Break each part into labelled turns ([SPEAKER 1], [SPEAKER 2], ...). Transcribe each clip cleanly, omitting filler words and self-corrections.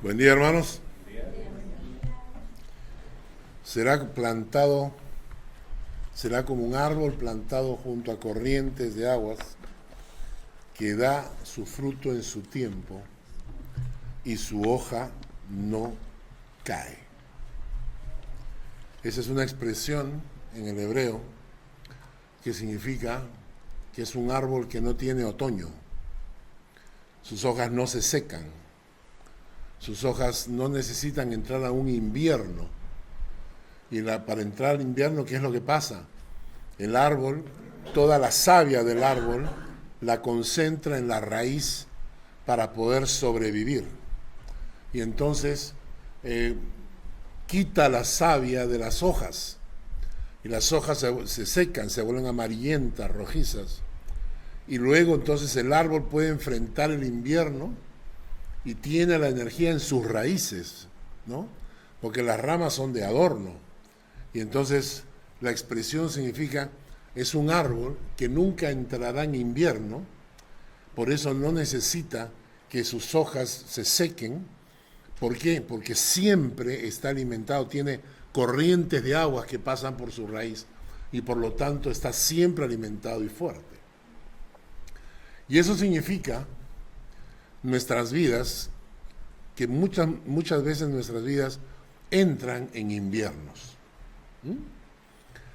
[SPEAKER 1] Buen día, hermanos. Será como un árbol plantado junto a corrientes de aguas que da su fruto en su tiempo y su hoja no cae. Esa es una expresión en el hebreo que significa que es un árbol que no tiene otoño. Sus hojas no se secan. Sus hojas no necesitan entrar a un invierno. Y para entrar al invierno, ¿qué es lo que pasa? El árbol, toda la savia del árbol, la concentra en la raíz para poder sobrevivir. Y entonces quita la savia de las hojas. Y las hojas se secan, se vuelven amarillentas, rojizas. Y luego entonces el árbol puede enfrentar el invierno y tiene la energía en sus raíces, ¿no? Porque las ramas son de adorno. Y entonces la expresión significa, es un árbol que nunca entrará en invierno, por eso no necesita que sus hojas se sequen. ¿Por qué? Porque siempre está alimentado, tiene corrientes de aguas que pasan por su raíz y por lo tanto está siempre alimentado y fuerte. Y eso significa nuestras vidas, que muchas veces nuestras vidas entran en inviernos.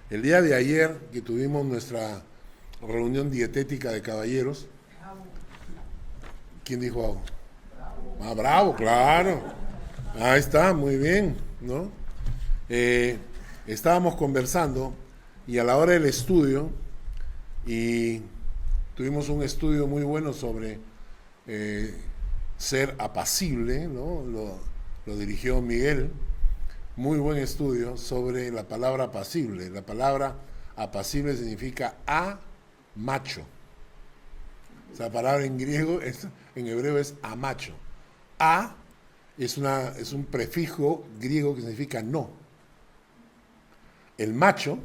[SPEAKER 1] El día de ayer que tuvimos nuestra reunión dietética de caballeros, ¿quién dijo algo? Ah, bravo, claro. Ahí está, muy bien, ¿no? Estábamos conversando y a la hora del estudio, y tuvimos un estudio muy bueno sobre ser apacible, ¿no? Lo dirigió Miguel. Muy buen estudio sobre la palabra apacible. La palabra apacible significa macho. Esa palabra en griego, en hebreo es amacho. Es un prefijo griego que significa no. El macho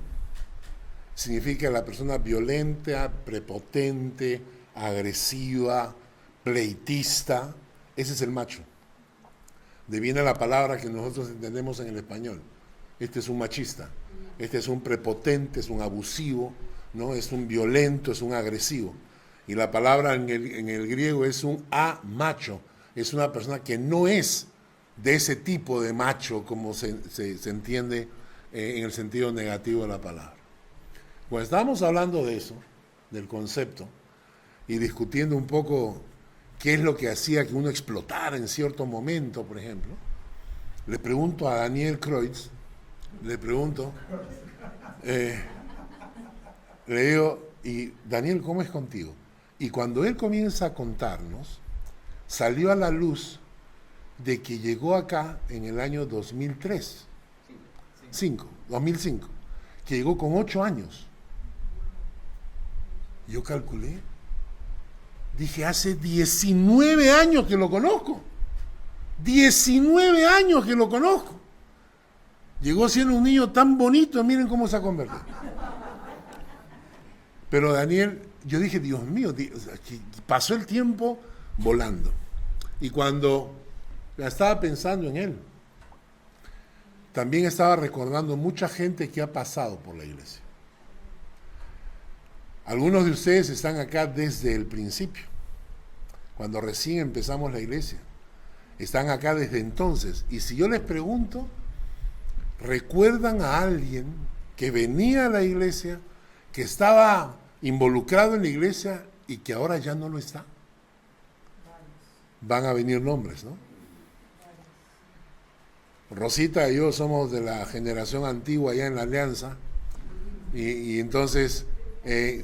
[SPEAKER 1] significa la persona violenta, prepotente, agresiva, pleitista. Ese es el macho. Deviene la palabra que nosotros entendemos en el español. Este es un machista, este es un prepotente, es un abusivo, ¿no? Es un violento, es un agresivo. Y la palabra en el griego es un macho, es una persona que no es de ese tipo de macho como se entiende en el sentido negativo de la palabra. Cuando estábamos hablando de eso, del concepto, y discutiendo un poco qué es lo que hacía que uno explotara en cierto momento, por ejemplo, le pregunto a Daniel Kreutz, le digo, y Daniel, ¿cómo es contigo? Y cuando él comienza a contarnos, salió a la luz de que llegó acá en el año 2005, que llegó con 8 años. Yo calculé, dije, hace 19 años que lo conozco. 19 años que lo conozco. Llegó siendo un niño tan bonito, miren cómo se ha convertido. Pero Daniel, yo dije, Dios mío, pasó el tiempo volando. Y cuando estaba pensando en él, también estaba recordando mucha gente que ha pasado por la iglesia. Algunos de ustedes están acá desde el principio, cuando recién empezamos la iglesia. Están acá desde entonces. Y si yo les pregunto, ¿recuerdan a alguien que venía a la iglesia, que estaba involucrado en la iglesia y que ahora ya no lo está? Van a venir nombres, ¿no? Rosita y yo somos de la generación antigua allá en la Alianza, y entonces,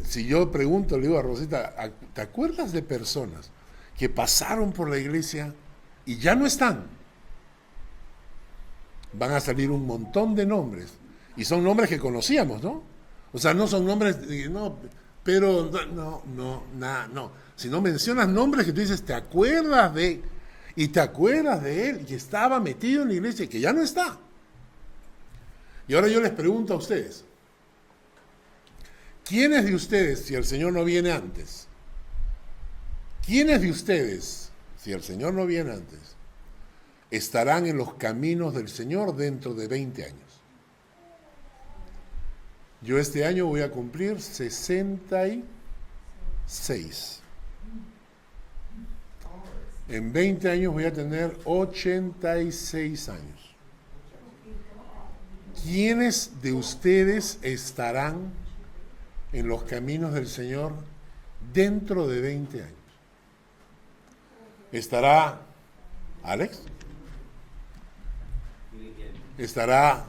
[SPEAKER 1] si yo pregunto, le digo a Rosita, ¿te acuerdas de personas que pasaron por la iglesia y ya no están? Van a salir un montón de nombres, y son nombres que conocíamos, ¿no? O sea, no son nombres, no, pero no. Si no mencionas nombres que tú dices, ¿te acuerdas de...? Y te acuerdas de él, que estaba metido en la iglesia y que ya no está. Y ahora yo les pregunto a ustedes, ¿quiénes de ustedes, si el Señor no viene antes, quiénes de ustedes, si el Señor no viene antes, estarán en los caminos del Señor dentro de 20 años? Yo este año voy a cumplir 66. En 20 años voy a tener 86 años. ¿Quiénes de ustedes estarán en los caminos del Señor dentro de 20 años? ¿Estará Alex? ¿Estará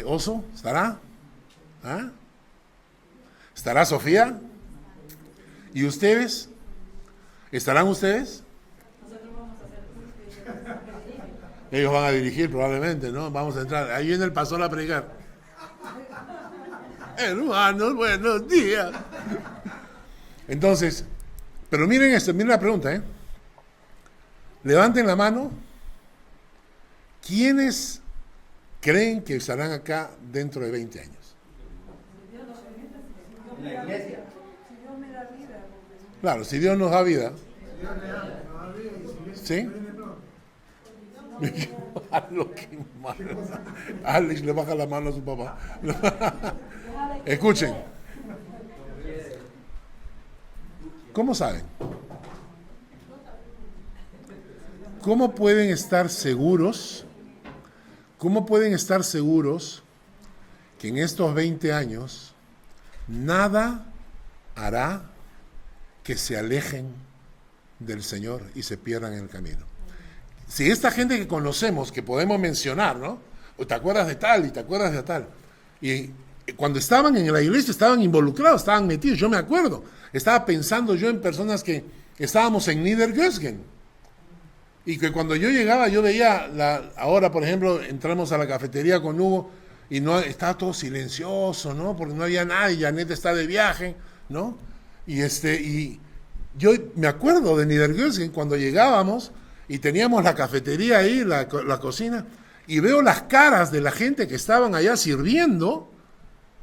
[SPEAKER 1] Oso? ¿Estará? ¿Ah? ¿Estará Sofía? ¿Y ustedes? ¿Estarán ustedes? Ellos van a dirigir probablemente, ¿no? Vamos a entrar. Ahí viene el pastor a predicar. Hermanos, buenos días. Entonces, pero miren esto, miren la pregunta, ¿eh? Levanten la mano. ¿Quiénes creen que estarán acá dentro de 20 años?
[SPEAKER 2] La iglesia.
[SPEAKER 1] Claro, si Dios nos da vida. ¿Sí? Alex le baja la mano a su papá. Escuchen. ¿Cómo saben? ¿Cómo pueden estar seguros? ¿Cómo pueden estar seguros que en estos 20 años nada hará que se alejen del Señor y se pierdan en el camino? Si esta gente que conocemos, que podemos mencionar, ¿no? O te acuerdas de tal y te acuerdas de tal. Y cuando estaban en la iglesia estaban involucrados, estaban metidos. Yo me acuerdo. Estaba pensando yo en personas que estábamos en Niedergösgen. Y que cuando yo llegaba, yo veía, ahora por ejemplo, entramos a la cafetería con Hugo y no estaba todo silencioso, ¿no? Porque no había nadie, Janet está de viaje, ¿no? Y yo me acuerdo de Niedergösgen cuando llegábamos y teníamos la cafetería ahí, la cocina, y veo las caras de la gente que estaban allá sirviendo,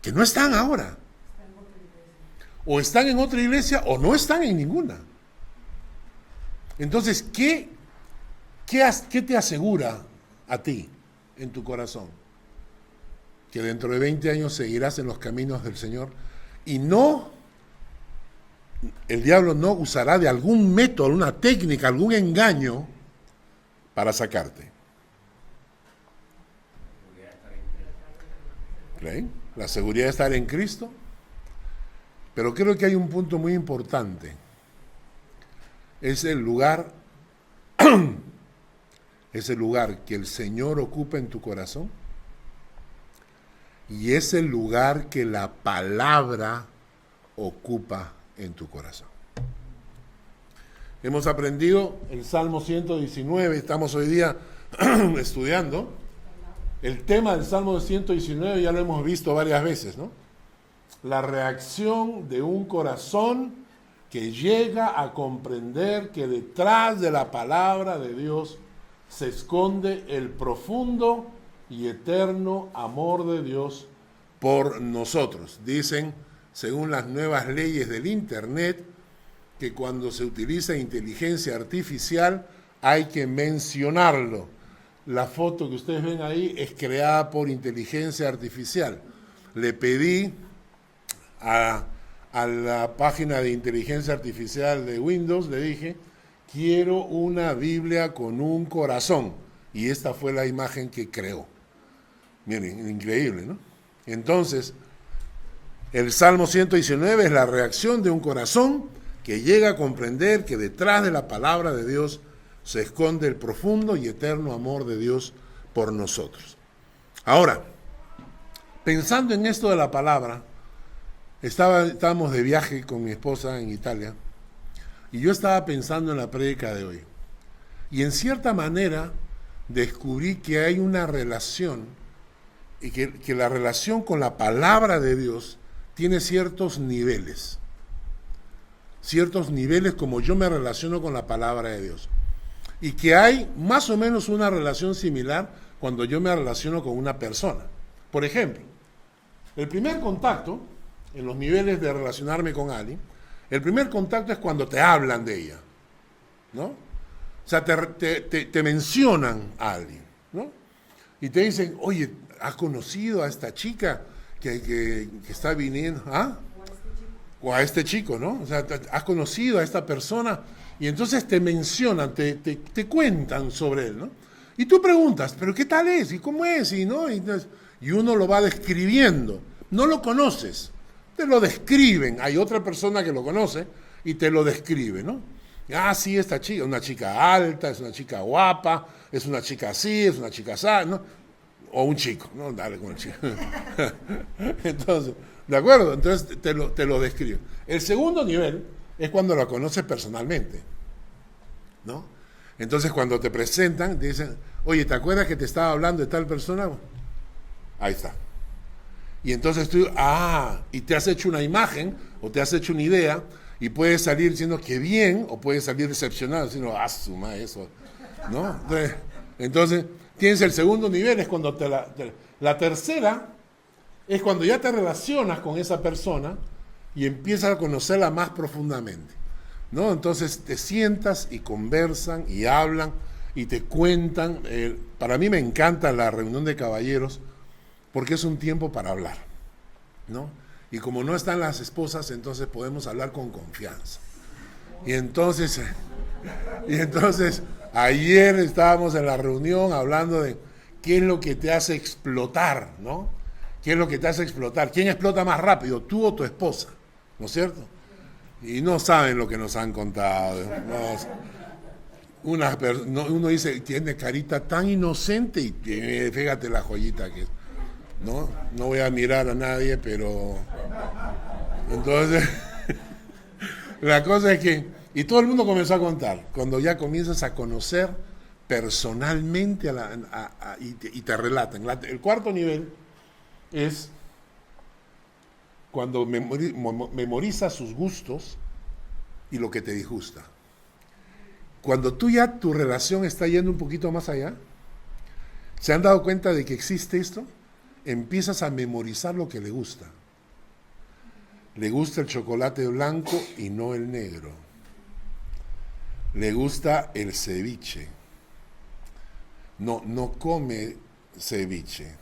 [SPEAKER 1] que no están ahora. O están en otra iglesia o no están en ninguna. Entonces, ¿qué te asegura a ti en tu corazón? Que dentro de 20 años seguirás en los caminos del Señor y el diablo no usará de algún método, una técnica, algún engaño para sacarte. ¿Creen? La seguridad de estar en Cristo. Pero creo que hay un punto muy importante. Es el lugar que el Señor ocupa en tu corazón y es el lugar que la palabra ocupa en tu corazón. Hemos aprendido el Salmo 119, estamos hoy día estudiando. El tema del Salmo 119 ya lo hemos visto varias veces, ¿no? La reacción de un corazón que llega a comprender que detrás de la palabra de Dios se esconde el profundo y eterno amor de Dios por nosotros. Dicen, según las nuevas leyes del Internet, que cuando se utiliza inteligencia artificial hay que mencionarlo. La foto que ustedes ven ahí es creada por inteligencia artificial. Le pedí a la página de inteligencia artificial de Windows, le dije, quiero una Biblia con un corazón. Y esta fue la imagen que creó. Miren, increíble, ¿no? Entonces, el Salmo 119 es la reacción de un corazón que llega a comprender que detrás de la palabra de Dios se esconde el profundo y eterno amor de Dios por nosotros. Ahora, pensando en esto de la palabra, estábamos de viaje con mi esposa en Italia y yo estaba pensando en la prédica de hoy. Y en cierta manera descubrí que hay una relación y que la relación con la palabra de Dios tiene ciertos niveles como yo me relaciono con la palabra de Dios. Y que hay más o menos una relación similar cuando yo me relaciono con una persona. Por ejemplo, el primer contacto, en los niveles de relacionarme con alguien, el primer contacto es cuando te hablan de ella, ¿no? O sea, te mencionan a alguien, ¿no? Y te dicen, oye, ¿has conocido a esta chica que está viniendo? ¿Ah? O a este chico, ¿no? O sea, ¿has conocido a esta persona? Y entonces te mencionan, te cuentan sobre él, ¿no? Y tú preguntas, ¿pero qué tal es? ¿Y cómo es? Y, ¿no? Y uno lo va describiendo. No lo conoces, te lo describen. Hay otra persona que lo conoce y te lo describe, ¿no? Ah, sí, esta chica, una chica alta, es una chica guapa, es una chica así, es una chica así, ¿no? O un chico, ¿no? Dale con el chico. Entonces, ¿de acuerdo? Entonces te lo describe. El segundo nivel es cuando la conoces personalmente, ¿no? Entonces, cuando te presentan, te dicen, oye, ¿te acuerdas que te estaba hablando de tal persona? Ahí está. Y entonces tú, y te has hecho una imagen o te has hecho una idea y puedes salir diciendo que bien o puedes salir decepcionado diciendo, suma eso, ¿no? Entonces, tienes el segundo nivel, es cuando la tercera es cuando ya te relacionas con esa persona y empiezas a conocerla más profundamente, ¿no? Entonces te sientas y conversan y hablan y te cuentan. Para mí me encanta la reunión de caballeros porque es un tiempo para hablar, ¿no? Y como no están las esposas, entonces podemos hablar con confianza. Y entonces ayer estábamos en la reunión hablando de qué es lo que te hace explotar, ¿no? ¿Qué es lo que te hace explotar? ¿Quién explota más rápido, tú o tu esposa? ¿No es cierto? Y no saben lo que nos han contado. Uno dice, tiene carita tan inocente y fíjate la joyita que es. No voy a mirar a nadie, pero entonces la cosa es que, y todo el mundo comenzó a contar, cuando ya comienzas a conocer personalmente y te relatan. El cuarto nivel es cuando memorizas sus gustos y lo que te disgusta. Cuando tu relación está yendo un poquito más allá, ¿se han dado cuenta de que existe esto? Empiezas a memorizar lo que le gusta. Le gusta el chocolate blanco y no el negro. Le gusta el ceviche. No come ceviche,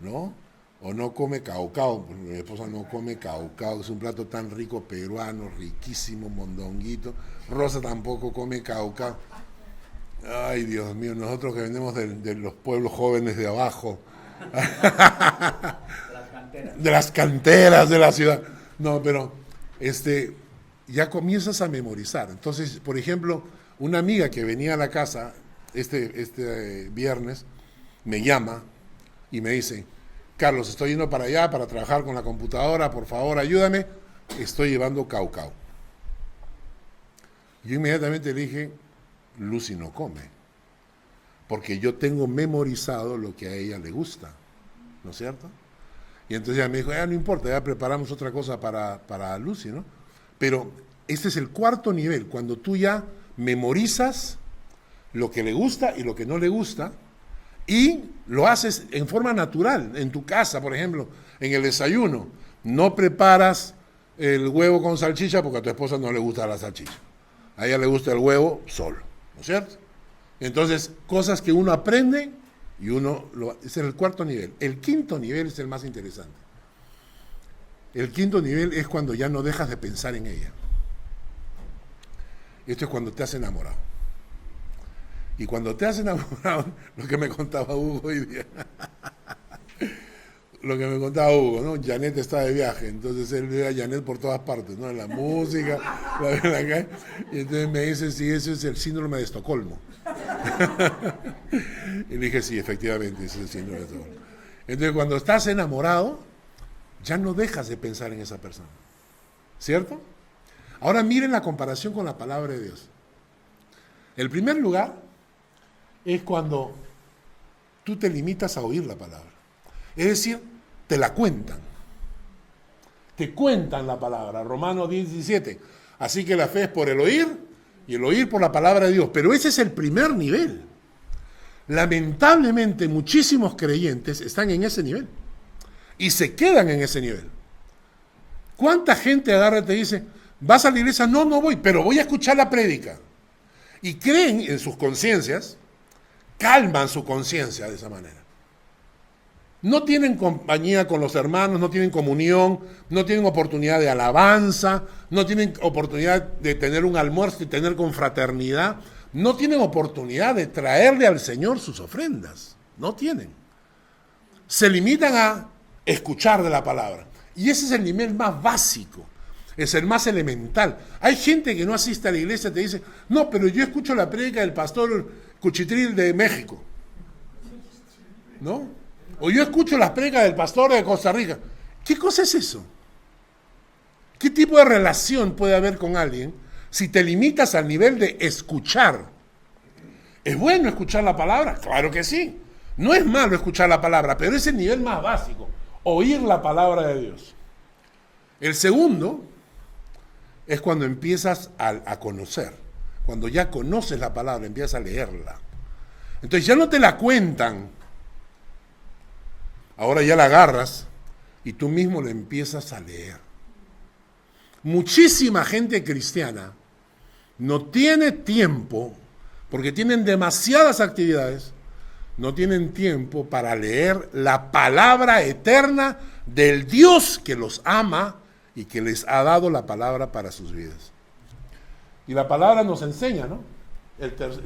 [SPEAKER 1] ¿no? O no come caucao. Mi esposa no come caucao, es un plato tan rico peruano, riquísimo, mondonguito. Rosa tampoco come caucao. Ay, Dios mío, nosotros que venimos de los pueblos jóvenes de abajo, de las canteras de la ciudad. No, pero ya comienzas a memorizar. Entonces, por ejemplo, una amiga que venía a la casa este viernes me llama y me dice, Carlos, estoy yendo para allá para trabajar con la computadora, por favor, ayúdame, estoy llevando caucao. Yo inmediatamente le dije, Lucy no come, porque yo tengo memorizado lo que a ella le gusta, ¿no es cierto? Y entonces ella me dijo, no importa, ya preparamos otra cosa para Lucy, ¿no? Pero este es el cuarto nivel, cuando tú ya memorizas lo que le gusta y lo que no le gusta, y lo haces en forma natural, en tu casa, por ejemplo, en el desayuno. No preparas el huevo con salchicha porque a tu esposa no le gusta la salchicha. A ella le gusta el huevo solo, ¿no es cierto? Entonces, cosas que uno aprende y ese es el cuarto nivel. El quinto nivel es el más interesante. El quinto nivel es cuando ya no dejas de pensar en ella. Esto es cuando te has enamorado. Y cuando te has enamorado, lo que me contaba Hugo hoy día, lo que me contaba Hugo, ¿no? Janet está de viaje, entonces él ve a Janet por todas partes, ¿no? En la música, la ve en la calle, y entonces me dice, sí, ese es el síndrome de Estocolmo. Y le dije, sí, efectivamente, ese es el síndrome de Estocolmo. Entonces, cuando estás enamorado, ya no dejas de pensar en esa persona, ¿cierto? Ahora miren la comparación con la palabra de Dios. El primer lugar es cuando tú te limitas a oír la palabra. Es decir, te la cuentan. Te cuentan la palabra. Romanos 10:17. Así que la fe es por el oír y el oír por la palabra de Dios. Pero ese es el primer nivel. Lamentablemente, muchísimos creyentes están en ese nivel. Y se quedan en ese nivel. ¿Cuánta gente agarra y te dice, vas a la iglesia? No voy, pero voy a escuchar la prédica. y creen en sus conciencias, calman su conciencia de esa manera. No tienen compañía con los hermanos, no tienen comunión, no tienen oportunidad de alabanza, no tienen oportunidad de tener un almuerzo y tener confraternidad, no tienen oportunidad de traerle al Señor sus ofrendas, no tienen. Se limitan a escuchar de la palabra. Y ese es el nivel más básico, es el más elemental. Hay gente que no asiste a la iglesia y te dice, no, pero yo escucho la prédica del pastor Cuchitril de México, ¿no? O yo escucho las prédicas del pastor de Costa Rica. ¿Qué cosa es eso? ¿Qué tipo de relación puede haber con alguien si te limitas al nivel de escuchar? ¿Es bueno escuchar la palabra? Claro que sí. No es malo escuchar la palabra, pero es el nivel más básico, oír la palabra de Dios. El segundo es cuando empiezas a conocer. Cuando ya conoces la palabra, empiezas a leerla. Entonces ya no te la cuentan. Ahora ya la agarras y tú mismo la empiezas a leer. Muchísima gente cristiana no tiene tiempo, porque tienen demasiadas actividades, no tienen tiempo para leer la palabra eterna del Dios que los ama y que les ha dado la palabra para sus vidas. Y la palabra nos enseña, ¿no?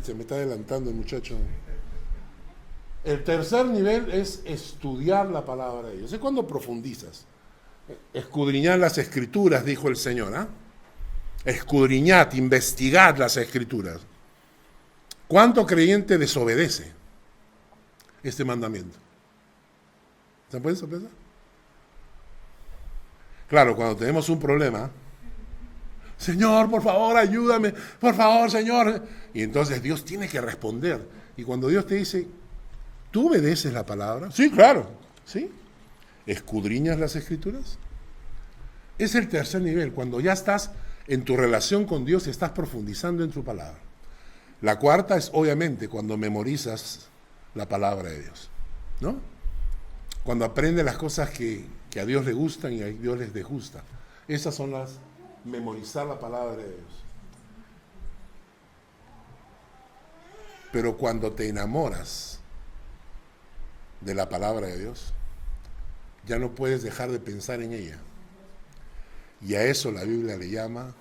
[SPEAKER 1] Se me está adelantando el muchacho. El tercer nivel es estudiar la palabra de Dios. Es cuando profundizas. Escudriñar las escrituras, dijo el Señor. ¿Ah? Escudriñad, investigad las escrituras. ¿Cuánto creyente desobedece este mandamiento? ¿Se puede sorprender? Claro, cuando tenemos un problema, Señor, por favor, ayúdame, por favor, Señor. Y entonces Dios tiene que responder. Y cuando Dios te dice, ¿tú obedeces la palabra? Sí, claro. ¿Sí? ¿Escudriñas las escrituras? Es el tercer nivel, cuando ya estás en tu relación con Dios y estás profundizando en su palabra. La cuarta es, obviamente, cuando memorizas la palabra de Dios, ¿no? Cuando aprendes las cosas que a Dios le gustan y a Dios les disgusta. Esas son las memorizar la palabra de Dios. Pero cuando te enamoras de la palabra de Dios, ya no puedes dejar de pensar en ella. Y a eso la Biblia le llama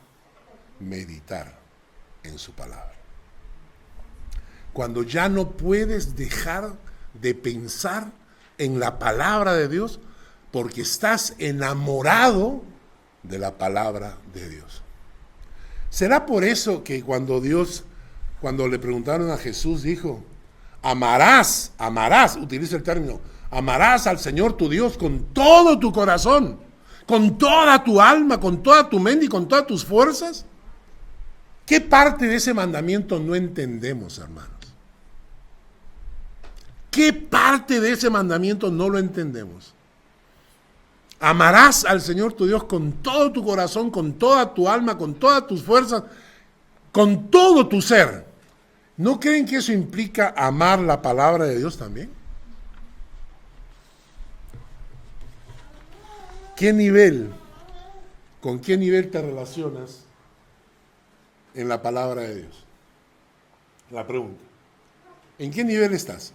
[SPEAKER 1] meditar en su palabra. Cuando ya no puedes dejar de pensar en la palabra de Dios porque estás enamorado de la palabra de Dios. ¿Será por eso que cuando le preguntaron a Jesús, dijo, amarás, utiliza el término, amarás al Señor tu Dios con todo tu corazón, con toda tu alma, con toda tu mente y con todas tus fuerzas? ¿Qué parte de ese mandamiento no entendemos, hermanos? ¿Qué parte de ese mandamiento no lo entendemos? Amarás al Señor tu Dios con todo tu corazón, con toda tu alma, con todas tus fuerzas, con todo tu ser. ¿No creen que eso implica amar la palabra de Dios también? ¿Con qué nivel te relacionas en la palabra de Dios? La pregunta. ¿En qué nivel estás?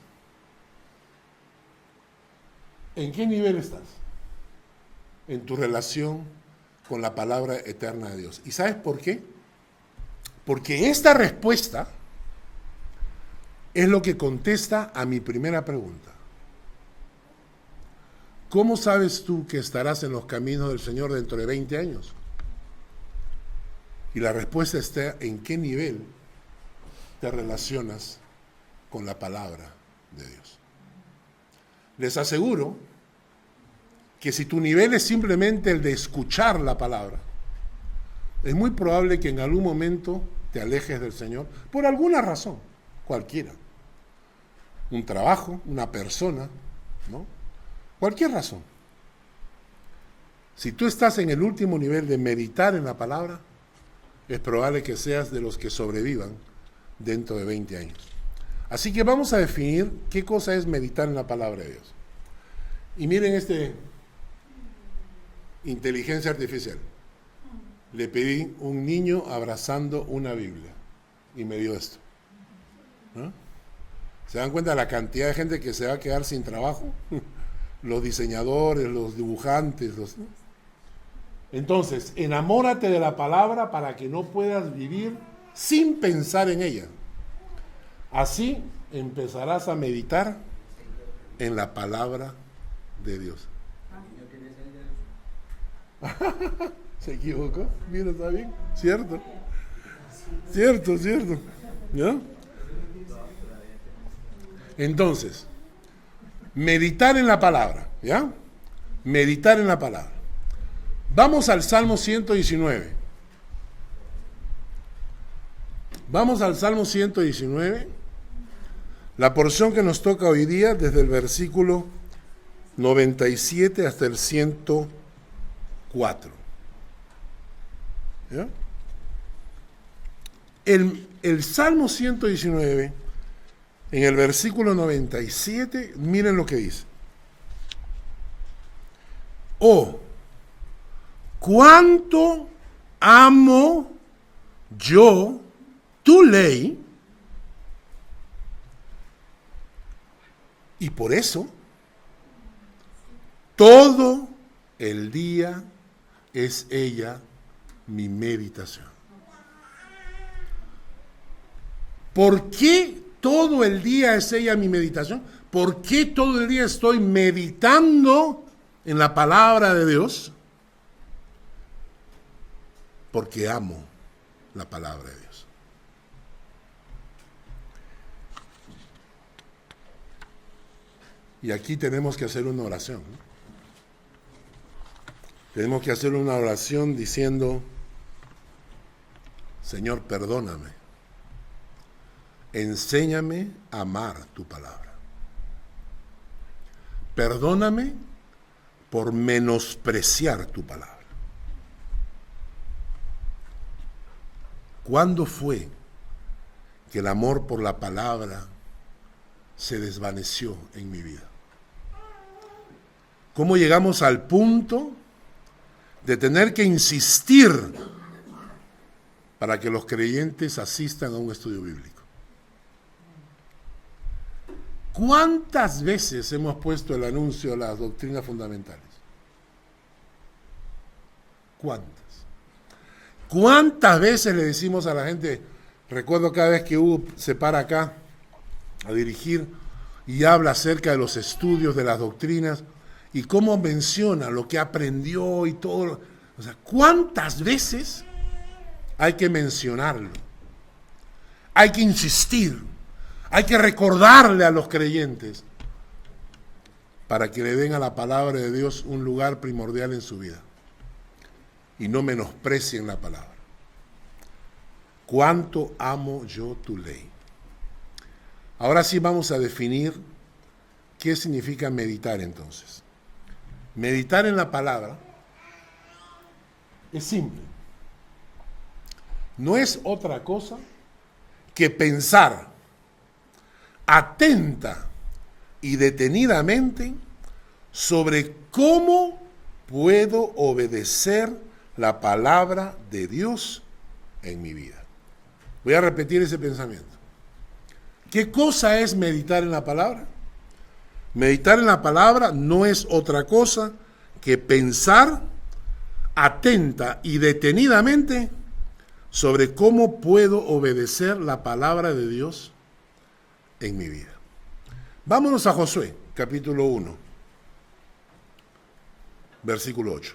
[SPEAKER 1] ¿En qué nivel estás? En tu relación con la palabra eterna de Dios. ¿Y sabes por qué? Porque esta respuesta es lo que contesta a mi primera pregunta. ¿Cómo sabes tú que estarás en los caminos del Señor dentro de 20 años? Y la respuesta está en qué nivel te relacionas con la palabra de Dios. Les aseguro que si tu nivel es simplemente el de escuchar la palabra, es muy probable que en algún momento te alejes del Señor por alguna razón, cualquiera. Un trabajo, una persona, ¿no? Cualquier razón. Si tú estás en el último nivel de meditar en la palabra, es probable que seas de los que sobrevivan dentro de 20 años. Así que vamos a definir qué cosa es meditar en la palabra de Dios. Y miren inteligencia artificial. Le pedí un niño abrazando una Biblia. y me dio esto. ¿No? ¿Se dan cuenta de la cantidad de gente que se va a quedar sin trabajo? Los diseñadores, los dibujantes. ¿No? Entonces, enamórate de la palabra para que no puedas vivir sin pensar en ella. Así empezarás a meditar en la palabra de Dios. ¿Se equivocó? Mira, está bien. ¿Cierto? Cierto. ¿Ya? Entonces, meditar en la palabra. ¿Ya? Meditar en la palabra. Vamos al Salmo 119. Vamos al Salmo 119. La porción que nos toca hoy día, desde el versículo 97 hasta el 104. ¿Ya? El Salmo 119, en el versículo 97, miren lo que dice. Oh, cuánto amo yo tu ley, y por eso todo el día es ella mi meditación. ¿Por qué todo el día es ella mi meditación? ¿Por qué todo el día estoy meditando en la palabra de Dios? Porque amo la palabra de Dios. Y aquí tenemos que hacer una oración, ¿no? Tenemos que hacer una oración diciendo: Señor, perdóname. Enséñame a amar tu palabra. Perdóname por menospreciar tu palabra. ¿Cuándo fue que el amor por la palabra se desvaneció en mi vida? ¿Cómo llegamos al punto de tener que insistir para que los creyentes asistan a un estudio bíblico? ¿Cuántas veces hemos puesto el anuncio a las doctrinas fundamentales? ¿Cuántas? ¿Cuántas veces le decimos a la gente? Recuerdo cada vez que Hugo se para acá a dirigir y habla acerca de los estudios de las doctrinas y cómo menciona lo que aprendió y todo. O sea, ¿cuántas veces hay que mencionarlo? Hay que insistir, hay que recordarle a los creyentes para que le den a la palabra de Dios un lugar primordial en su vida y no menosprecien la palabra. ¿Cuánto amo yo tu ley? Ahora sí vamos a definir qué significa meditar entonces. Meditar en la palabra es simple. No es otra cosa que pensar atenta y detenidamente sobre cómo puedo obedecer la palabra de Dios en mi vida. Voy a repetir ese pensamiento. ¿Qué cosa es meditar en la palabra? Meditar en la palabra no es otra cosa que pensar atenta y detenidamente sobre cómo puedo obedecer la palabra de Dios en mi vida. Vámonos a Josué, capítulo 1, versículo 8.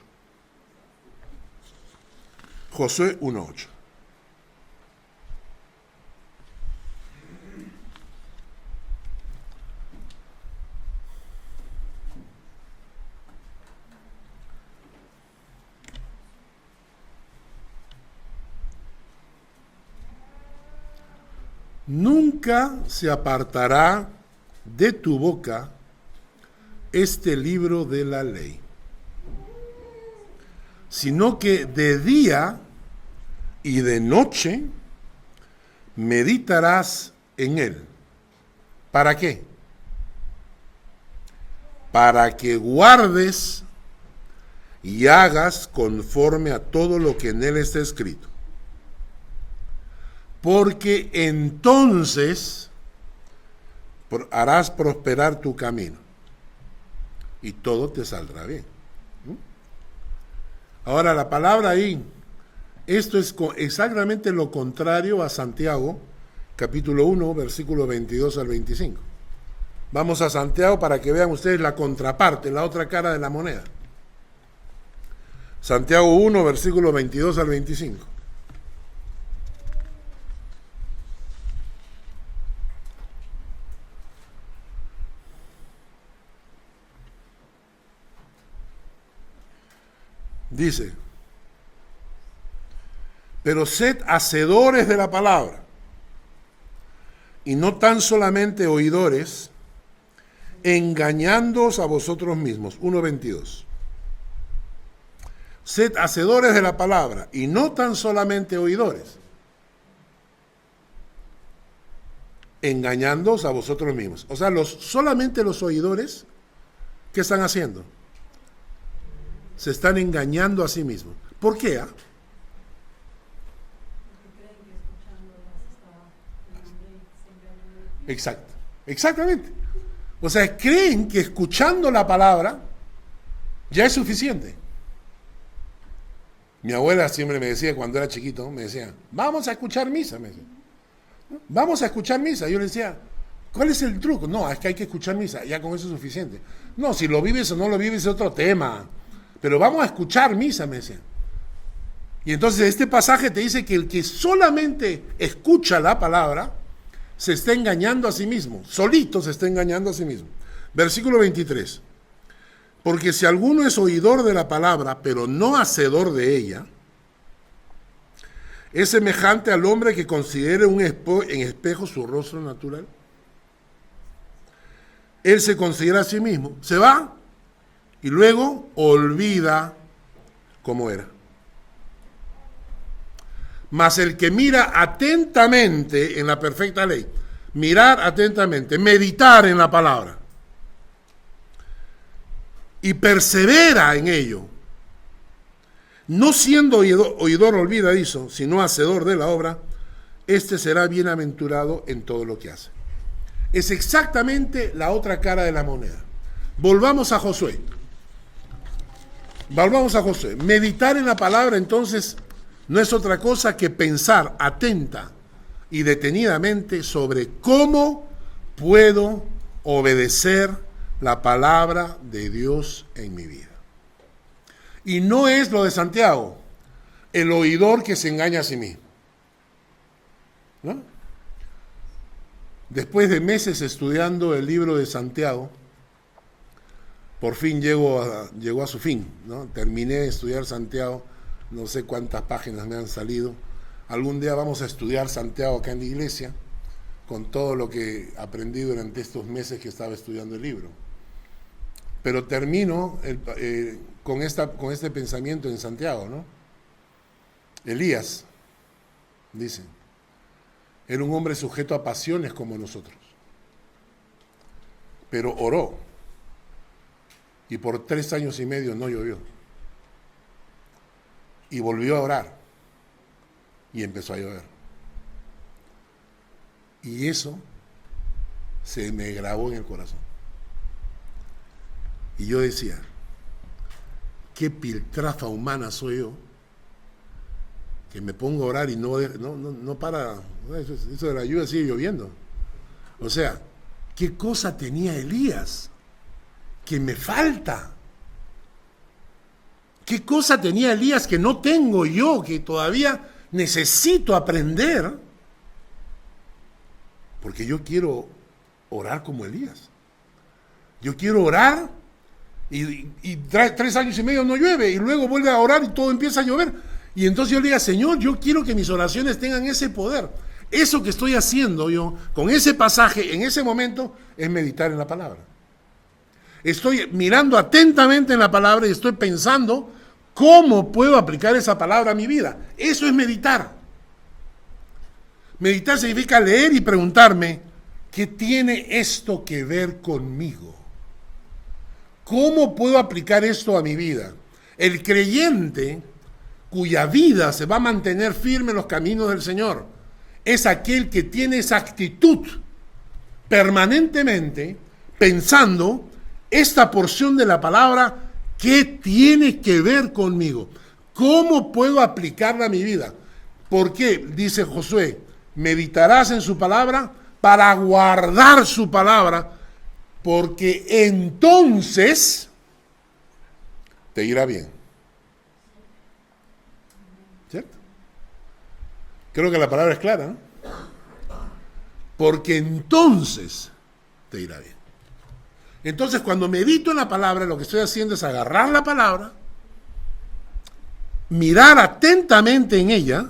[SPEAKER 1] Josué 1:8. Nunca se apartará de tu boca este libro de la ley, sino que de día y de noche meditarás en él. ¿Para qué? Para que guardes y hagas conforme a todo lo que en él está escrito. porque entonces harás prosperar tu camino y todo te saldrá bien. Ahora la palabra ahí, esto es exactamente lo contrario a Santiago, capítulo 1, versículo 22 al 25. Vamos a Santiago para que vean ustedes la contraparte, la otra cara de la moneda. Santiago 1, versículo 22 al 25. Dice, pero sed hacedores de la palabra, y no tan solamente oidores, engañándoos a vosotros mismos. 1:22. Sed hacedores de la palabra, y no tan solamente oidores, engañándoos a vosotros mismos. O sea, solamente los oidores, ¿qué están haciendo? Se están engañando a sí mismos. ¿Por qué? Exacto, exactamente. O sea, creen que escuchando la palabra ya es suficiente. Mi abuela siempre me decía, cuando era chiquito, me decía, vamos a escuchar misa, me decía. Vamos a escuchar misa. Yo le decía, ¿cuál es el truco? No, es que hay que escuchar misa, ya con eso es suficiente. No, si lo vives o no lo vives es otro tema. Pero vamos a escuchar misa, me decían. Y entonces este pasaje te dice que el que solamente escucha la palabra se está engañando a sí mismo, solito se está engañando a sí mismo. Versículo 23. Porque si alguno es oidor de la palabra, pero no hacedor de ella, es semejante al hombre que considere en espejo su rostro natural. Él se considera a sí mismo, se va y luego olvida cómo era. Mas el que mira atentamente en la perfecta ley, mirar atentamente, meditar en la palabra y persevera en ello, no siendo oidor olvidadizo, sino hacedor de la obra, este será bienaventurado en todo lo que hace. Es exactamente la otra cara de la moneda. Volvamos a Josué. Meditar en la palabra, entonces, no es otra cosa que pensar atenta y detenidamente sobre cómo puedo obedecer la palabra de Dios en mi vida. Y no es lo de Santiago, el oidor que se engaña a sí mismo, ¿no? Después de meses estudiando el libro de Santiago, por fin llegó a su fin, ¿no? Terminé de estudiar Santiago, no sé cuántas páginas me han salido. Algún día vamos a estudiar Santiago acá en la iglesia, con todo lo que aprendí durante estos meses que estaba estudiando el libro. Pero termino con este pensamiento en Santiago, ¿no? Elías, dice, era un hombre sujeto a pasiones como nosotros, pero oró, y por 3 años y medio no llovió. Y volvió a orar, y empezó a llover. Y eso se me grabó en el corazón. Y yo decía, qué piltrafa humana soy yo, que me pongo a orar y no para, eso de la lluvia sigue lloviendo. O sea, ¿qué cosa tenía Elías que me falta? ¿Qué cosa tenía Elías que no tengo yo, que todavía necesito aprender? Porque yo quiero orar como Elías. Yo quiero orar y 3 años y medio no llueve, y luego vuelve a orar y todo empieza a llover. Y entonces yo le digo, Señor, yo quiero que mis oraciones tengan ese poder. Eso que estoy haciendo yo con ese pasaje en ese momento es meditar en la palabra. Estoy mirando atentamente en la palabra y estoy pensando cómo puedo aplicar esa palabra a mi vida. Eso es meditar. Meditar significa leer y preguntarme, ¿qué tiene esto que ver conmigo? ¿Cómo puedo aplicar esto a mi vida? El creyente cuya vida se va a mantener firme en los caminos del Señor, es aquel que tiene esa actitud permanentemente pensando esta porción de la palabra, ¿qué tiene que ver conmigo? ¿Cómo puedo aplicarla a mi vida? ¿Por qué? Dice Josué, meditarás en su palabra para guardar su palabra, porque entonces te irá bien. ¿Cierto? Creo que la palabra es clara, ¿no? Porque entonces te irá bien. Entonces, cuando medito en la palabra, lo que estoy haciendo es agarrar la palabra, mirar atentamente en ella,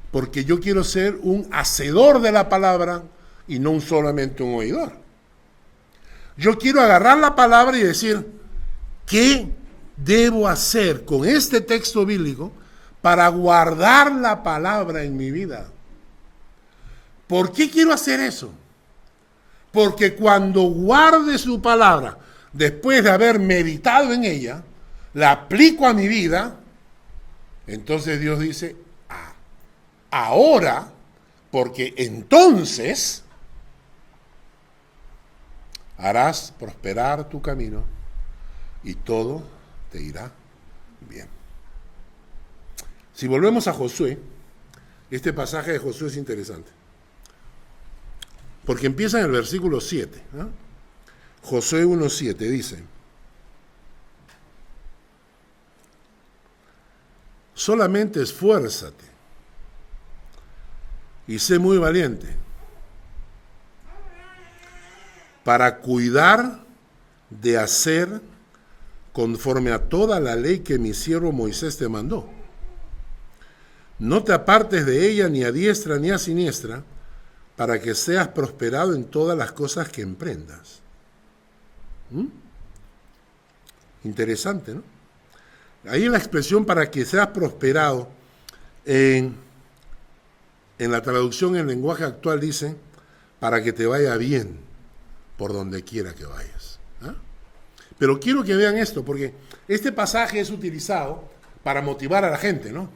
[SPEAKER 1] porque yo quiero ser un hacedor de la palabra y no solamente un oidor. Yo quiero agarrar la palabra y decir, ¿qué debo hacer con este texto bíblico para guardar la palabra en mi vida? ¿Por qué quiero hacer eso? Porque cuando guarde su palabra, después de haber meditado en ella, la aplico a mi vida, entonces Dios dice, ahora, porque entonces harás prosperar tu camino y todo te irá bien. Si volvemos a Josué, este pasaje de Josué es interesante. Porque empieza en el versículo 7. ¿No? Josué 1:7 dice, solamente esfuérzate y sé muy valiente para cuidar de hacer conforme a toda la ley que mi siervo Moisés te mandó. No te apartes de ella ni a diestra ni a siniestra, para que seas prosperado en todas las cosas que emprendas. Interesante, ¿no? Ahí la expresión para que seas prosperado, en la traducción en lenguaje actual dice, para que te vaya bien por donde quiera que vayas. ¿Ah? Pero quiero que vean esto, porque este pasaje es utilizado para motivar a la gente, ¿no?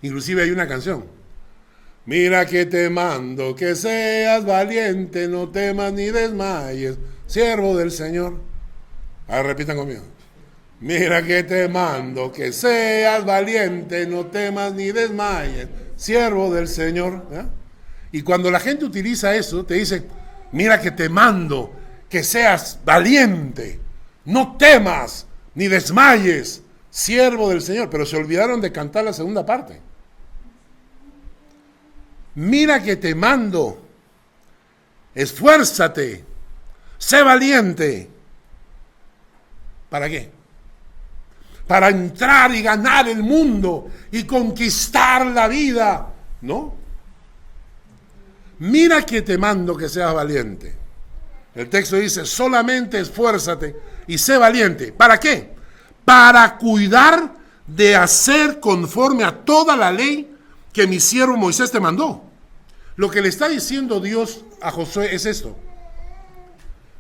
[SPEAKER 1] Inclusive hay una canción. Mira que te mando, que seas valiente, no temas ni desmayes, siervo del Señor. Ahora repitan conmigo. Mira que te mando, que seas valiente, no temas ni desmayes, siervo del Señor. ¿Eh? Y cuando la gente utiliza eso, te dice, mira que te mando, que seas valiente, no temas ni desmayes, siervo del Señor. Pero se olvidaron de cantar la segunda parte. Mira que te mando, esfuérzate, sé valiente. ¿Para qué? Para entrar y ganar el mundo y conquistar la vida, ¿no? Mira que te mando que seas valiente. El texto dice, solamente esfuérzate y sé valiente. ¿Para qué? Para cuidar de hacer conforme a toda la ley que mi siervo Moisés te mandó. Lo que le está diciendo Dios a Josué es esto.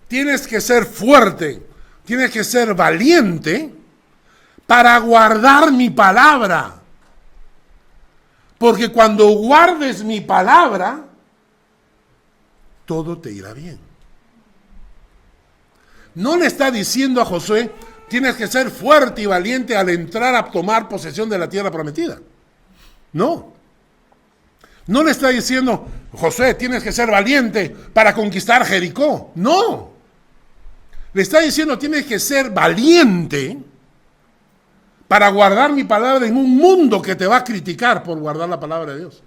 [SPEAKER 1] Tienes que ser fuerte, tienes que ser valiente para guardar mi palabra. Porque cuando guardes mi palabra, todo te irá bien. No le está diciendo a Josué, tienes que ser fuerte y valiente al entrar a tomar posesión de la tierra prometida. No. No le está diciendo, Josué, tienes que ser valiente para conquistar Jericó. No. Le está diciendo, tienes que ser valiente para guardar mi palabra en un mundo que te va a criticar por guardar la palabra de Dios.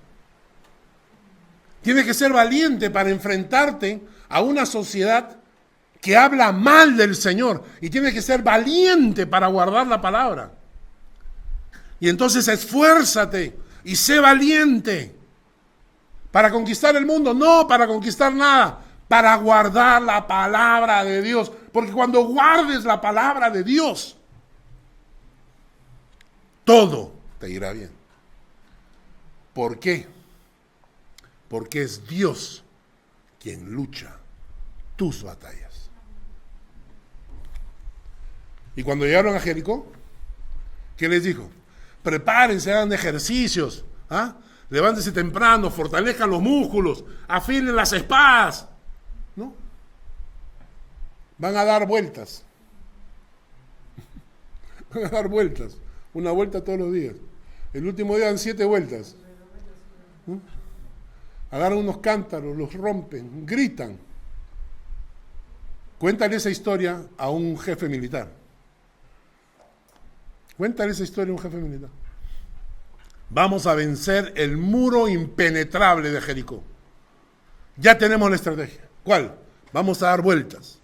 [SPEAKER 1] Tienes que ser valiente para enfrentarte a una sociedad que habla mal del Señor. Y tienes que ser valiente para guardar la palabra. Y entonces esfuérzate y sé valiente. ¿Para conquistar el mundo? No, para conquistar nada. Para guardar la palabra de Dios. Porque cuando guardes la palabra de Dios, todo te irá bien. ¿Por qué? Porque es Dios quien lucha tus batallas. Y cuando llegaron a Jericó, ¿qué les dijo? Prepárense, hagan ejercicios. ¿Ah? levántese temprano, fortalezcan los músculos, afilen las espadas. ¿No? Van a dar vueltas. Van a dar vueltas. Una vuelta todos los días. El último día dan 7 vueltas. ¿No? Agarran unos cántaros, los rompen, gritan. Cuéntale esa historia a un jefe militar. Cuéntale esa historia a un jefe militar. Vamos a vencer el muro impenetrable de Jericó. Ya tenemos la estrategia. ¿Cuál? Vamos a dar vueltas.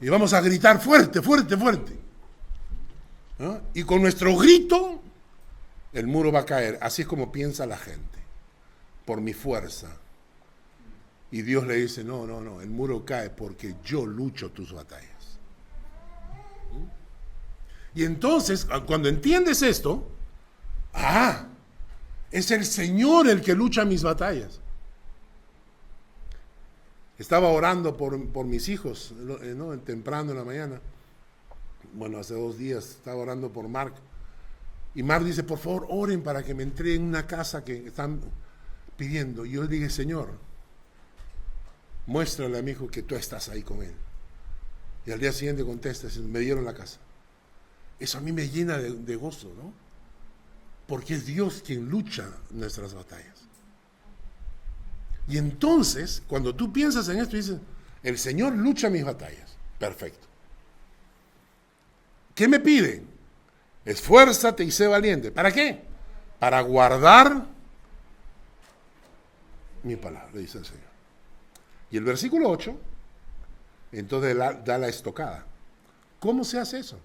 [SPEAKER 1] Y vamos a gritar fuerte, fuerte, fuerte. ¿No? Y con nuestro grito, el muro va a caer. Así es como piensa la gente. Por mi fuerza. Y Dios le dice, no, no, no, el muro cae porque yo lucho tus batallas. Y entonces, cuando entiendes esto, es el Señor el que lucha mis batallas. Estaba orando por mis hijos, ¿no? Temprano en la mañana. Bueno, hace 2 días estaba orando por Mark. Y Mark dice, por favor, oren para que me entreguen una casa que están pidiendo. Y yo le dije, Señor, muéstrale a mi hijo que tú estás ahí con él. Y al día siguiente contesta, me dieron la casa. Eso a mí me llena de gozo, ¿no? Porque es Dios quien lucha nuestras batallas. Y entonces, cuando tú piensas en esto, dices, el Señor lucha mis batallas. Perfecto. ¿Qué me pide? Esfuérzate y sé valiente. ¿Para qué? Para guardar mi palabra, dice el Señor. Y el versículo 8, entonces da la estocada. ¿Cómo se hace eso?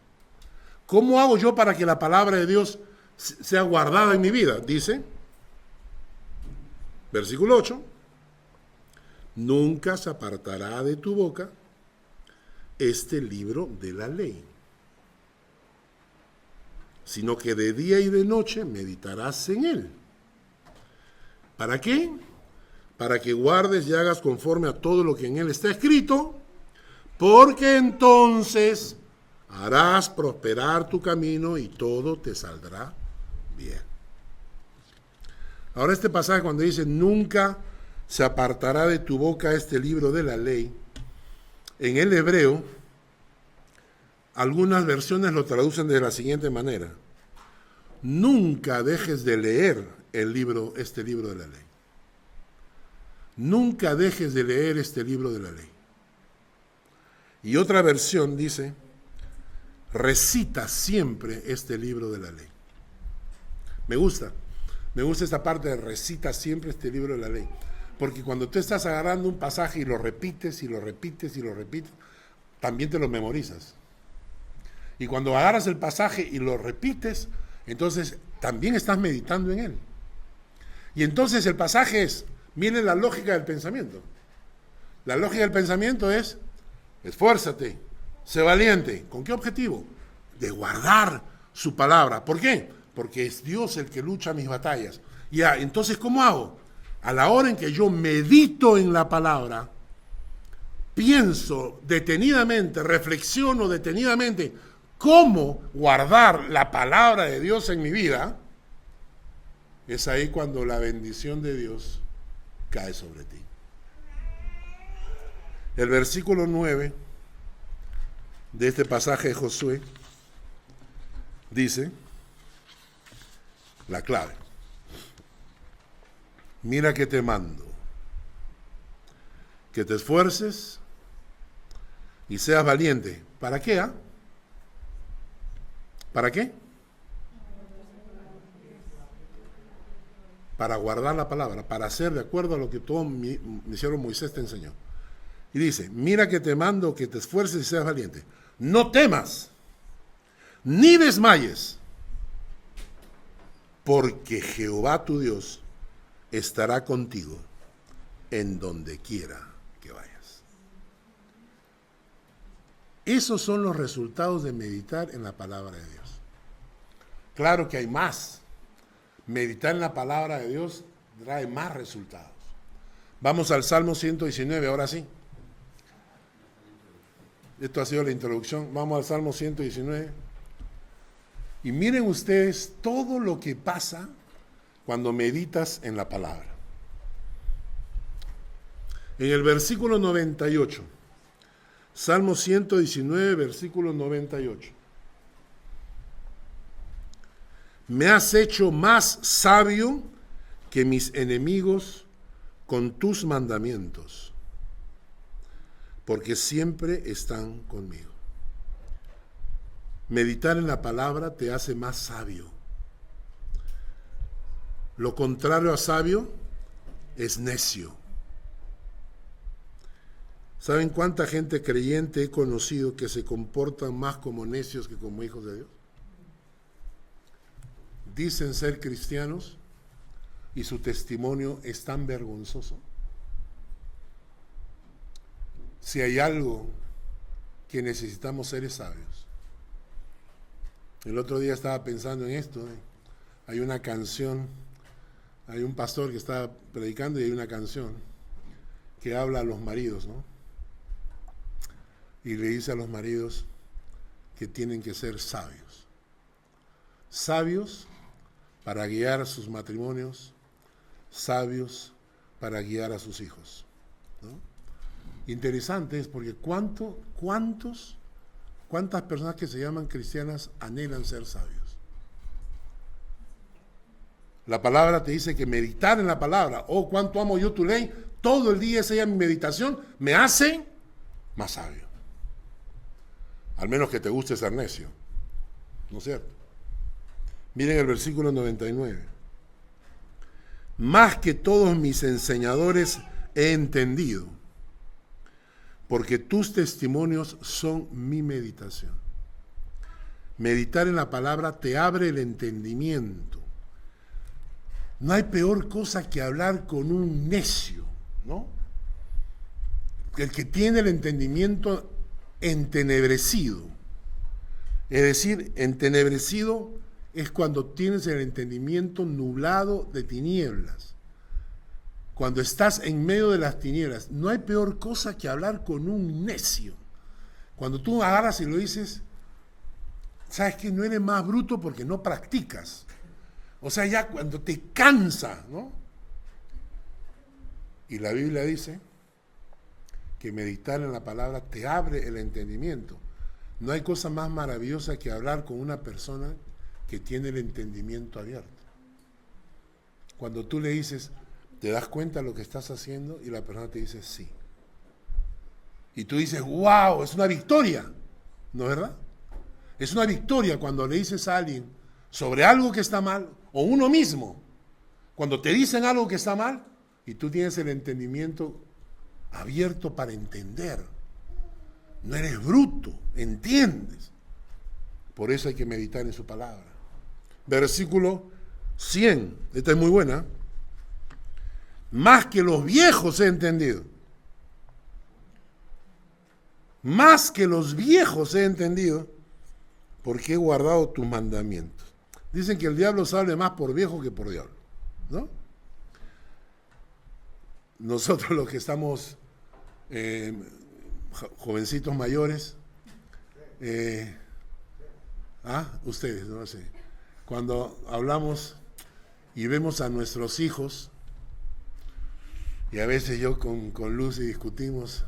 [SPEAKER 1] ¿Cómo hago yo para que la palabra de Dios sea guardada en mi vida? Dice, versículo 8, nunca se apartará de tu boca este libro de la ley, sino que de día y de noche meditarás en él. ¿Para qué? Para que guardes y hagas conforme a todo lo que en él está escrito, porque entonces harás prosperar tu camino y todo te saldrá bien. Ahora este pasaje cuando dice nunca se apartará de tu boca este libro de la ley, en el hebreo algunas versiones lo traducen de la siguiente manera: nunca dejes de leer este libro de la ley. Nunca dejes de leer este libro de la ley. Y otra versión dice, recita siempre este libro de la ley. Me gusta esta parte de recita siempre este libro de la ley. Porque cuando tú estás agarrando un pasaje y lo repites y lo repites y lo repites, también te lo memorizas. Y cuando agarras el pasaje y lo repites, entonces también estás meditando en él. Y entonces el pasaje es, miren la lógica del pensamiento. La lógica del pensamiento es, esfuérzate, sé valiente. ¿Con qué objetivo? De guardar su palabra. ¿Por qué? Porque es Dios el que lucha mis batallas. Ya, entonces, ¿cómo hago? A la hora en que yo medito en la palabra, pienso detenidamente, reflexiono detenidamente cómo guardar la palabra de Dios en mi vida, es ahí cuando la bendición de Dios cae sobre ti. El versículo 9 de este pasaje de Josué dice la clave. Mira que te mando, que te esfuerces y seas valiente. ¿Para qué? ¿Para qué? Para guardar la palabra, para hacer de acuerdo a lo que todo mi hicieron Moisés te enseñó. Y dice, mira que te mando, que te esfuerces y seas valiente. No temas, ni desmayes, porque Jehová tu Dios estará contigo en donde quiera que vayas. Esos son los resultados de meditar en la palabra de Dios. Claro que hay más. Meditar en la palabra de Dios trae más resultados. Vamos al Salmo 119, ahora sí. Esto ha sido la introducción. Vamos al Salmo 119. Y miren ustedes todo lo que pasa cuando meditas en la palabra. En el versículo 98, Salmo 119, versículo 98. Me has hecho más sabio que mis enemigos con tus mandamientos, porque siempre están conmigo. Meditar en la palabra te hace más sabio. Lo contrario a sabio es necio. ¿Saben cuánta gente creyente he conocido que se comportan más como necios que como hijos de Dios? Dicen ser cristianos y su testimonio es tan vergonzoso. Si hay algo que necesitamos ser es sabios. El otro día estaba pensando en esto. Hay una canción, hay un pastor que está predicando y hay una canción que habla a los maridos, ¿no? Y le dice a los maridos que tienen que ser sabios. Sabios para guiar a sus matrimonios, sabios para guiar a sus hijos, ¿no? Interesante es porque ¿cuántas personas que se llaman cristianas anhelan ser sabios? La palabra te dice que meditar en la palabra, oh, cuánto amo yo tu ley, todo el día es ella mi meditación, me hace más sabio. Al menos que te guste ser necio, ¿no es cierto? Miren el versículo 99. Más que todos mis enseñadores he entendido, porque tus testimonios son mi meditación. Meditar en la palabra te abre el entendimiento. No hay peor cosa que hablar con un necio, ¿no? El que tiene el entendimiento entenebrecido. Es decir, entenebrecido es cuando tienes el entendimiento nublado de tinieblas. Cuando estás en medio de las tinieblas, no hay peor cosa que hablar con un necio. Cuando tú agarras y lo dices, sabes que no eres más bruto porque no practicas. O sea, ya cuando te cansa, ¿no? Y la Biblia dice que meditar en la palabra te abre el entendimiento. No hay cosa más maravillosa que hablar con una persona que tiene el entendimiento abierto. Cuando tú le dices, ¿te das cuenta de lo que estás haciendo? Y la persona te dice, sí. Y tú dices, wow, es una victoria. ¿No es verdad? Es una victoria cuando le dices a alguien sobre algo que está mal, o uno mismo, cuando te dicen algo que está mal, y tú tienes el entendimiento abierto para entender. No eres bruto, entiendes. Por eso hay que meditar en su palabra. Versículo 100, esta es muy buena. Más que los viejos he entendido. Más que los viejos he entendido, porque he guardado tus mandamientos. Dicen que el diablo sale más por viejo que por diablo, ¿no? Nosotros los que estamos jovencitos mayores, ustedes, no sé, cuando hablamos y vemos a nuestros hijos, y a veces yo con Lucy discutimos,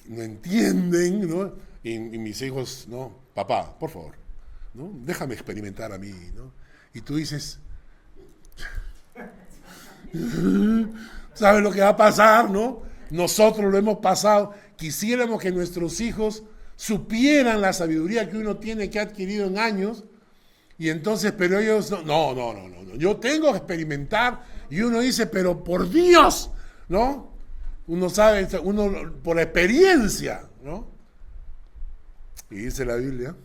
[SPEAKER 1] no entienden, ¿no? Y mis hijos, no, papá, por favor, ¿no? Déjame experimentar a mí, ¿no? Y tú dices, ¿sabes lo que va a pasar, no? Nosotros lo hemos pasado. Quisiéramos que nuestros hijos supieran la sabiduría que uno tiene, que ha adquirido en años, y entonces, pero ellos no. Yo tengo que experimentar, y uno dice, pero por Dios, ¿no? Uno sabe, uno por experiencia, ¿no? Y dice la Biblia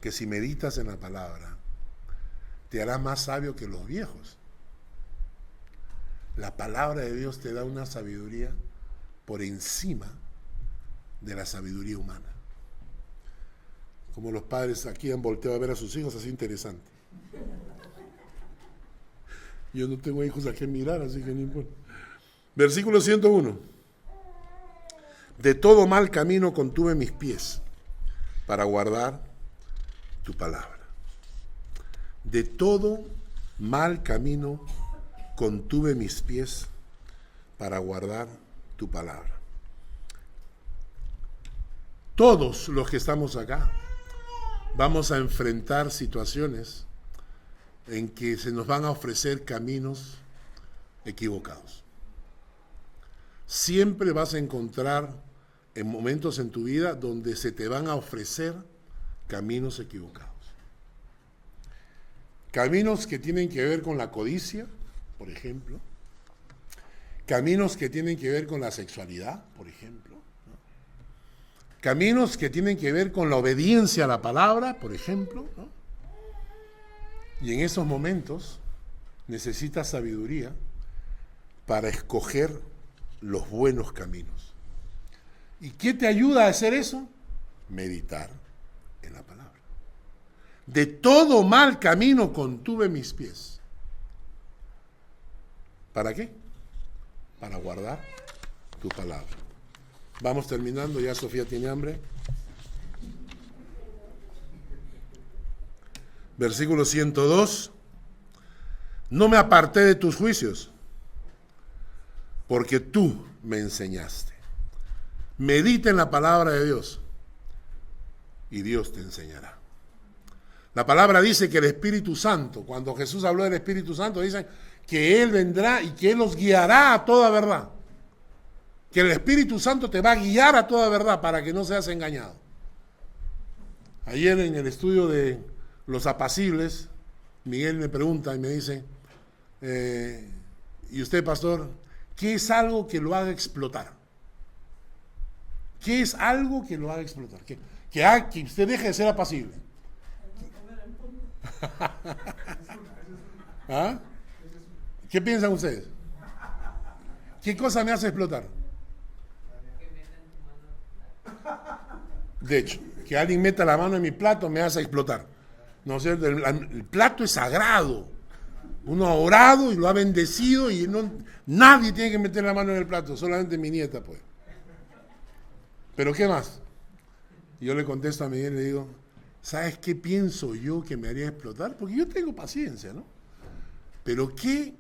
[SPEAKER 1] que si meditas en la palabra, te hará más sabio que los viejos. La palabra de Dios te da una sabiduría por encima de la sabiduría humana. Como los padres aquí han volteado a ver a sus hijos, así interesante. Yo no tengo hijos a quien mirar, así que no importa. Versículo 101. De todo mal camino contuve mis pies para guardar tu palabra. De todo mal camino contuve mis pies para guardar tu palabra. Todos los que estamos acá vamos a enfrentar situaciones en que se nos van a ofrecer caminos equivocados. Siempre vas a encontrar en momentos en tu vida donde se te van a ofrecer caminos equivocados. Caminos que tienen que ver con la codicia, por ejemplo. Caminos que tienen que ver con la sexualidad, por ejemplo. Caminos que tienen que ver con la obediencia a la palabra, por ejemplo, ¿no? Y en esos momentos necesitas sabiduría para escoger los buenos caminos. ¿Y qué te ayuda a hacer eso? Meditar en la palabra. De todo mal camino contuve mis pies. ¿Para qué? Para guardar tu palabra. Vamos terminando, ya Sofía tiene hambre. Versículo 102. No me aparté de tus juicios, porque tú me enseñaste. Medita en la palabra de Dios y Dios te enseñará. La palabra dice que el Espíritu Santo, cuando Jesús habló del Espíritu Santo, dice que Él vendrá y que Él los guiará a toda verdad. Que el Espíritu Santo te va a guiar a toda verdad para que no seas engañado. Ayer en el estudio de los apacibles, Miguel me pregunta y me dice, ¿y usted, pastor, qué es algo que lo haga explotar? ¿Qué es algo que lo haga explotar? Que usted deje de ser apacible. ¿Ah? ¿Qué piensan ustedes? ¿Qué cosa me hace explotar? De hecho, que alguien meta la mano en mi plato me hace explotar. No sé, el plato es sagrado. Uno ha orado y lo ha bendecido y nadie tiene que meter la mano en el plato, solamente mi nieta puede. ¿Pero qué más? Y yo le contesto a Miguel y le digo, ¿sabes qué pienso yo que me haría explotar? Porque yo tengo paciencia, ¿no? Pero ¿qué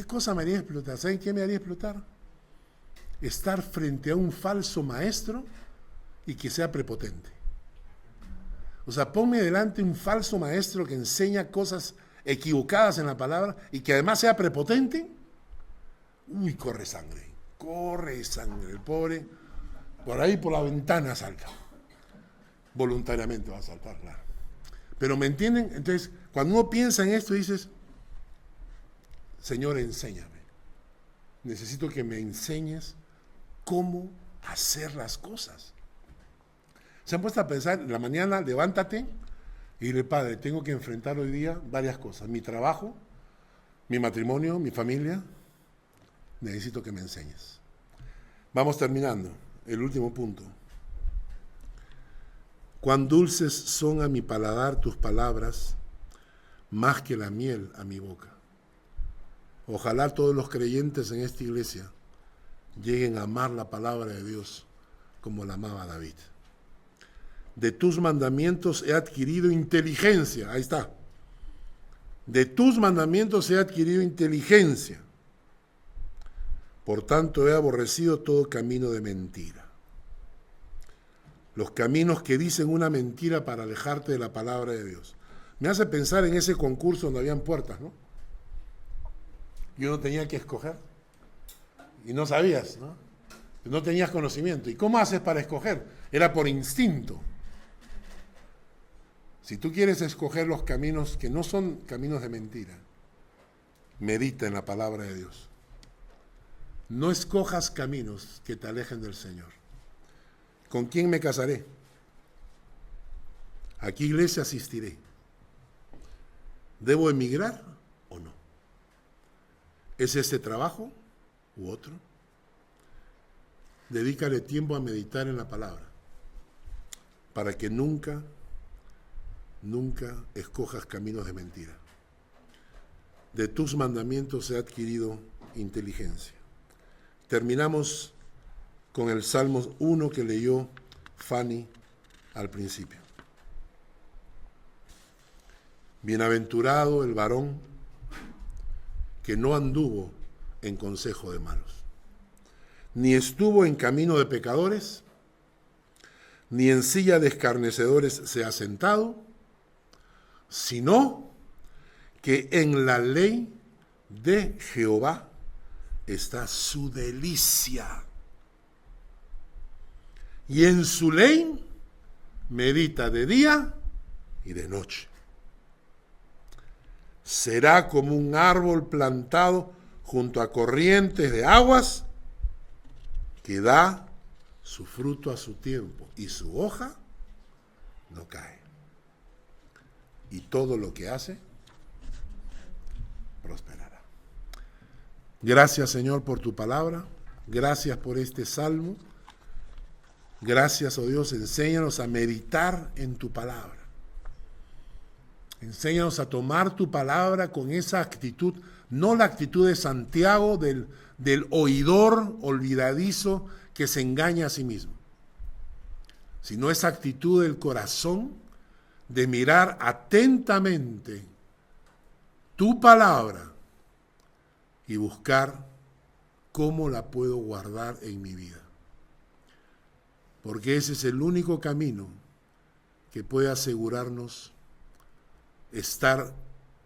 [SPEAKER 1] cosa me haría explotar? ¿Saben qué me haría explotar? Estar frente a un falso maestro y que sea prepotente. O sea, ponme delante un falso maestro que enseña cosas equivocadas en la palabra y que además sea prepotente. Uy, corre sangre. El pobre, por ahí por la ventana salta. Voluntariamente va a saltar, claro. Pero ¿me entienden? Entonces, cuando uno piensa en esto, dices, Señor, enséñame. Necesito que me enseñes cómo hacer las cosas. Se han puesto a pensar, en la mañana levántate y dile, Padre, tengo que enfrentar hoy día varias cosas. Mi trabajo, mi matrimonio, mi familia. Necesito que me enseñes. Vamos terminando. El último punto. Cuán dulces son a mi paladar tus palabras, más que la miel a mi boca. Ojalá todos los creyentes en esta iglesia lleguen a amar la palabra de Dios como la amaba David. De tus mandamientos he adquirido inteligencia. Ahí está. De tus mandamientos he adquirido inteligencia. Por tanto he aborrecido todo camino de mentira. Los caminos que dicen una mentira para alejarte de la palabra de Dios. Me hace pensar en ese concurso donde habían puertas, ¿no? Y uno tenía que escoger. Y no sabías, ¿no? No tenías conocimiento. ¿Y cómo haces para escoger? Era por instinto. Si tú quieres escoger los caminos que no son caminos de mentira, medita en la palabra de Dios. No escojas caminos que te alejen del Señor. ¿Con quién me casaré? ¿A qué iglesia asistiré? ¿Debo emigrar o no? ¿Es este trabajo u otro? Dedícale tiempo a meditar en la palabra para que nunca escojas caminos de mentira. De tus mandamientos he adquirido inteligencia. Terminamos con el Salmo 1 que leyó Fanny al principio. Bienaventurado el varón que no anduvo en consejo de malos, ni estuvo en camino de pecadores, ni en silla de escarnecedores se ha sentado, sino que en la ley de Jehová está su delicia, y en su ley medita de día y de noche. Será como un árbol plantado junto a corrientes de aguas, que da su fruto a su tiempo, y su hoja no cae. Y todo lo que hace prosperará. Gracias, Señor, por tu palabra. Gracias por este salmo. Gracias, oh Dios, enséñanos a meditar en tu palabra. Enséñanos a tomar tu palabra con esa actitud, no la actitud de Santiago, del oidor olvidadizo que se engaña a sí mismo, sino esa actitud del corazón de mirar atentamente tu palabra y buscar cómo la puedo guardar en mi vida. Porque ese es el único camino que puede asegurarnos estar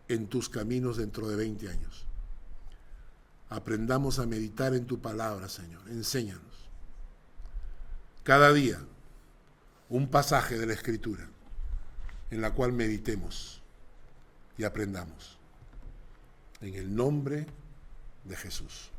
[SPEAKER 1] en tus caminos dentro de 20 años. Aprendamos a meditar en tu palabra, Señor. Enséñanos. Cada día un pasaje de la Escritura en la cual meditemos y aprendamos. En el nombre de Jesús.